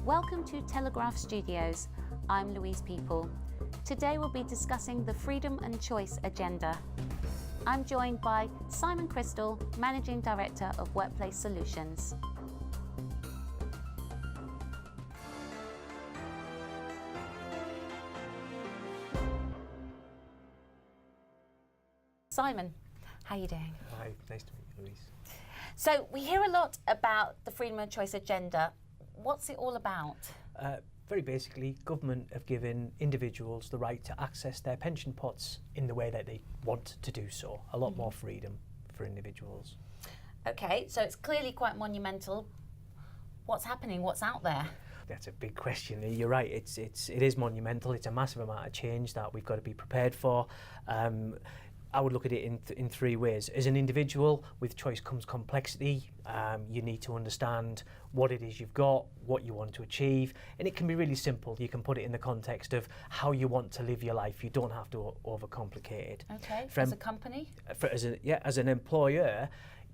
Welcome to Telegraph Studios. I'm Louise People. Today we'll be discussing the Freedom and Choice agenda. I'm joined by Simon Chrystal, Managing Director of Workplace Solutions. Simon, how are you doing? Hi, nice to meet you, Louise. So we hear a lot about the Freedom and Choice agenda. What's it all about? Very basically, government have given individuals the right to access their pension pots in the way that they want to do so. A lot more freedom for individuals. Okay, so it's clearly quite monumental. What's happening? What's out there? That's a big question. You're right. It is monumental. It's a massive amount of change that we've got to be prepared for. I would look at it in three ways. As an individual, with choice comes complexity. You need to understand what it is you've got, what you want to achieve, and it can be really simple. You can put it in the context of how you want to live your life. You don't have to overcomplicate it. Okay, as a company? As an employer,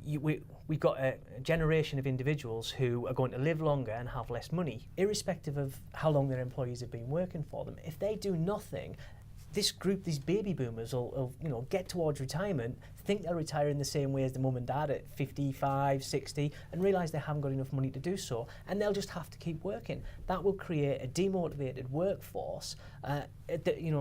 we've got a generation of individuals who are going to live longer and have less money, irrespective of how long their employees have been working for them. If they do nothing, this group, these baby boomers, will get towards retirement, think they'll retire in the same way as the mum and dad at 55, 60, and realise they haven't got enough money to do so, and they'll just have to keep working. That will create a demotivated workforce, in an aging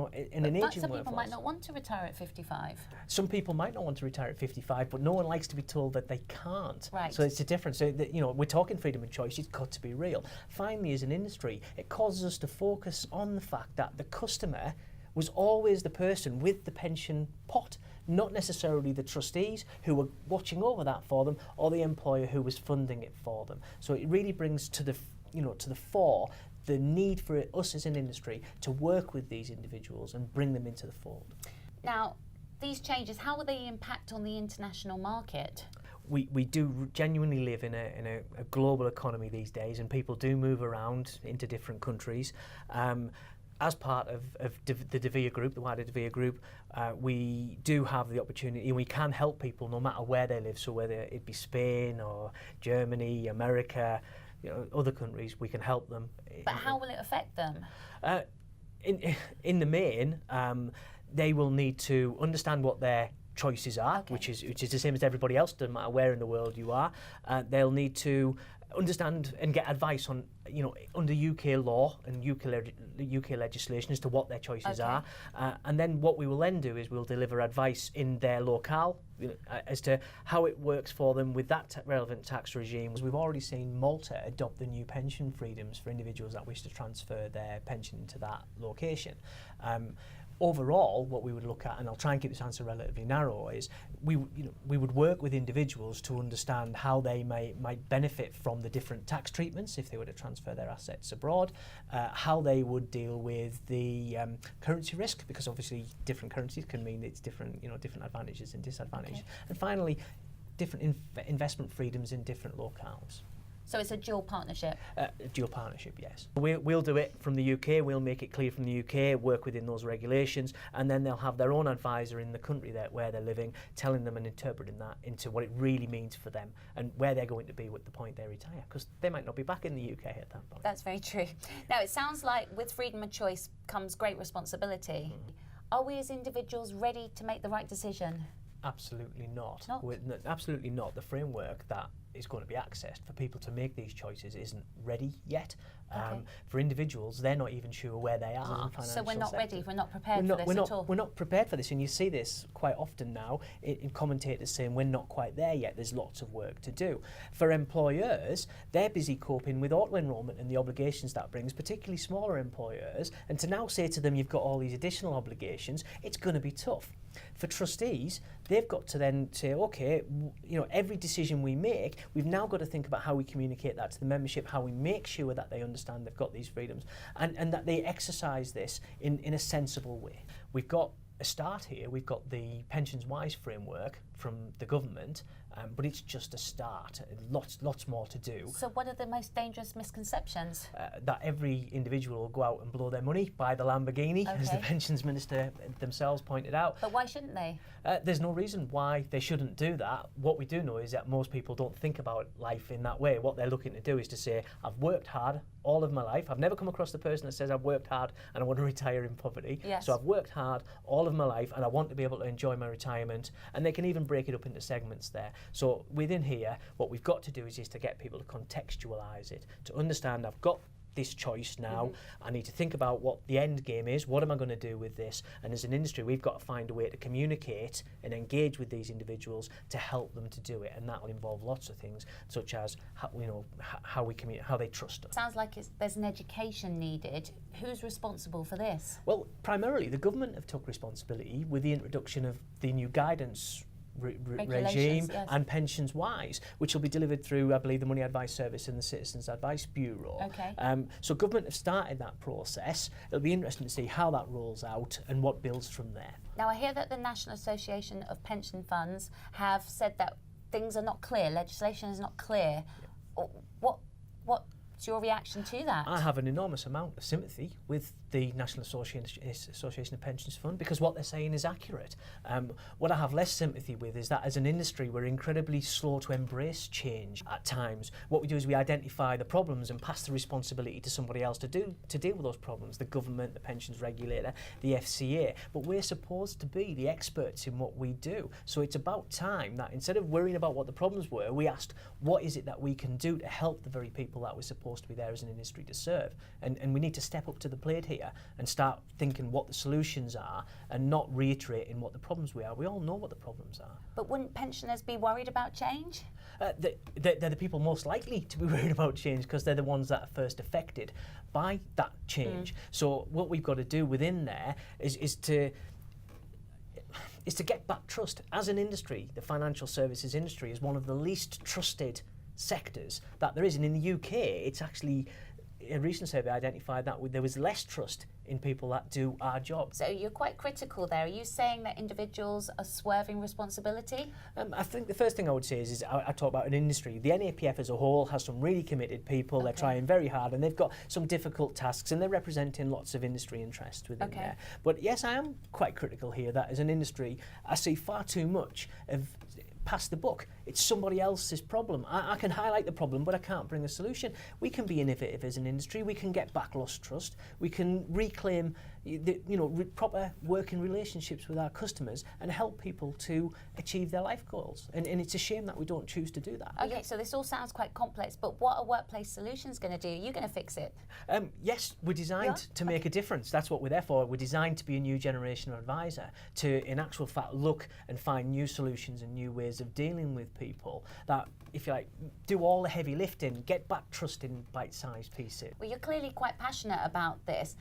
workforce. Some people might not want to retire at 55. Some people might not want to retire at 55, but no one likes to be told that they can't. Right. So it's a difference. So we're talking freedom of choice. It's got to be real. Finally, as an industry, it causes us to focus on the fact that the customer was always the person with the pension pot, not necessarily the trustees who were watching over that for them, or the employer who was funding it for them. So it really brings to the fore the need for us as an industry to work with these individuals and bring them into the fold. Now, these changes, how will they impact on the international market? We do genuinely live in a global economy these days, and people do move around into different countries. As part of the De Vere Group, the wider De Vere Group, we do have the opportunity, and we can help people no matter where they live. So whether it be Spain or Germany, America, other countries, we can help them. But how will it affect them? In the main, they will need to understand what their choices are, okay, which is the same as everybody else, doesn't matter where in the world you are. They'll need to understand and get advice on, under UK law and UK legislation as to what their choices are. And then what we will then do is we'll deliver advice in their locale as to how it works for them with that relevant tax regime. We've already seen Malta adopt the new pension freedoms for individuals that wish to transfer their pension into that location. Overall, what we would look at, and I'll try and keep this answer relatively narrow, is we would work with individuals to understand how they might benefit from the different tax treatments if they were to transfer their assets abroad, how they would deal with the currency risk, because obviously different currencies can mean it's different, different advantages and disadvantages, and finally, different investment freedoms in different locales. So it's a dual partnership? Dual partnership, yes. We'll do it from the UK, we'll make it clear from the UK, work within those regulations, and then they'll have their own advisor in the country where they're living, telling them and interpreting that into what it really means for them and where they're going to be at the point they retire, because they might not be back in the UK at that point. That's very true. Now, it sounds like with freedom of choice comes great responsibility. Are we as individuals ready to make the right decision? Absolutely not. Absolutely not. The framework that is going to be accessed for people to make these choices isn't ready yet. For individuals, they're not even sure where they are. So we're not ready, we're not prepared for this at all? We're not prepared for this, and you see this quite often now in commentators saying we're not quite there yet, there's lots of work to do. For employers, they're busy coping with auto-enrolment and the obligations that brings, particularly smaller employers, and to now say to them you've got all these additional obligations, it's going to be tough. For trustees, they've got to then say, okay, every decision we make, we've now got to think about how we communicate that to the membership, how we make sure that they understand they've got these freedoms, and that they exercise this in a sensible way. We've got a start here. We've got the Pensions Wise framework from the government, but it's just a start. Lots more to do. So what are the most dangerous misconceptions? That every individual will go out and blow their money, buy the Lamborghini, as the pensions minister themselves pointed out. But why shouldn't they? There's no reason why they shouldn't do that. What we do know is that most people don't think about life in that way. What they're looking to do is to say, I've worked hard all of my life. I've never come across the person that says I've worked hard and I want to retire in poverty. Yes. So I've worked hard all of my life and I want to be able to enjoy my retirement. And they can even break it up into segments there. So within here, what we've got to do is to get people to contextualise it, to understand I've got this choice now. I need to think about what the end game is. What am I going to do with this? And as an industry, we've got to find a way to communicate and engage with these individuals to help them to do it. And that will involve lots of things, such as how we communicate, how they trust us. Sounds like there's an education needed. Who's responsible for this? Well, primarily the government have took responsibility with the introduction of the new guidance regime and Pensions Wise, which will be delivered through, I believe, the Money Advice Service and the Citizens Advice Bureau. So government have started that process. It'll be interesting to see how that rolls out and what builds from there. Now, I hear that the National Association of Pension Funds have said that things are not clear, legislation is not clear. What's your reaction to that? I have an enormous amount of sympathy with the National Association of Pensions Fund because what they're saying is accurate. What I have less sympathy with is that as an industry we're incredibly slow to embrace change at times. What we do is we identify the problems and pass the responsibility to somebody else to deal with those problems, the government, the pensions regulator, the FCA. But we're supposed to be the experts in what we do. So it's about time that instead of worrying about what the problems were, we asked what is it that we can do to help the very people that we're supposed to be there as an industry to serve. And we need to step up to the plate here and start thinking what the solutions are and not reiterating what the problems we are. We all know what the problems are. But wouldn't pensioners be worried about change? They're the people most likely to be worried about change because they're the ones that are first affected by that change. So what we've got to do within there is to get back trust. As an industry, the financial services industry is one of the least trusted sectors that there is. And in the UK, it's actually, a recent survey identified that there was less trust in people that do our job. So you're quite critical there. Are you saying that individuals are swerving responsibility? I think the first thing I would say is I talk about an industry. The NAPF as a whole has some really committed people. They're trying very hard and they've got some difficult tasks and they're representing lots of industry interests within there. But yes, I am quite critical here that as an industry, I see far too much of pass the buck. It's somebody else's problem. I can highlight the problem, but I can't bring a solution. We can be innovative as an industry. We can get back lost trust. We can reclaim proper working relationships with our customers and help people to achieve their life goals. And it's a shame that we don't choose to do that. Okay, so this all sounds quite complex, but what are workplace solutions going to do? Are you going to fix it? Yes, we're designed to make a difference. That's what we're there for. We're designed to be a new generation of advisor, to, in actual fact, look and find new solutions and new ways of dealing with people that, if you like, do all the heavy lifting, get back trust in bite-sized pieces. Well, you're clearly quite passionate about this.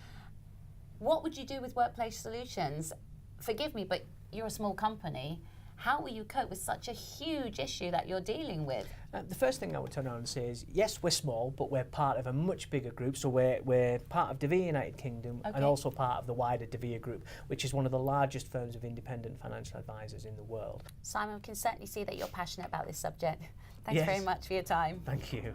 What would you do with workplace solutions? Forgive me, but you're a small company. How will you cope with such a huge issue that you're dealing with? The first thing I would turn around and say is, yes, we're small, but we're part of a much bigger group. So we're part of Devere United Kingdom and also part of the wider Devere Group, which is one of the largest firms of independent financial advisors in the world. Simon, we can certainly see that you're passionate about this subject. Thanks very much for your time. Thank you.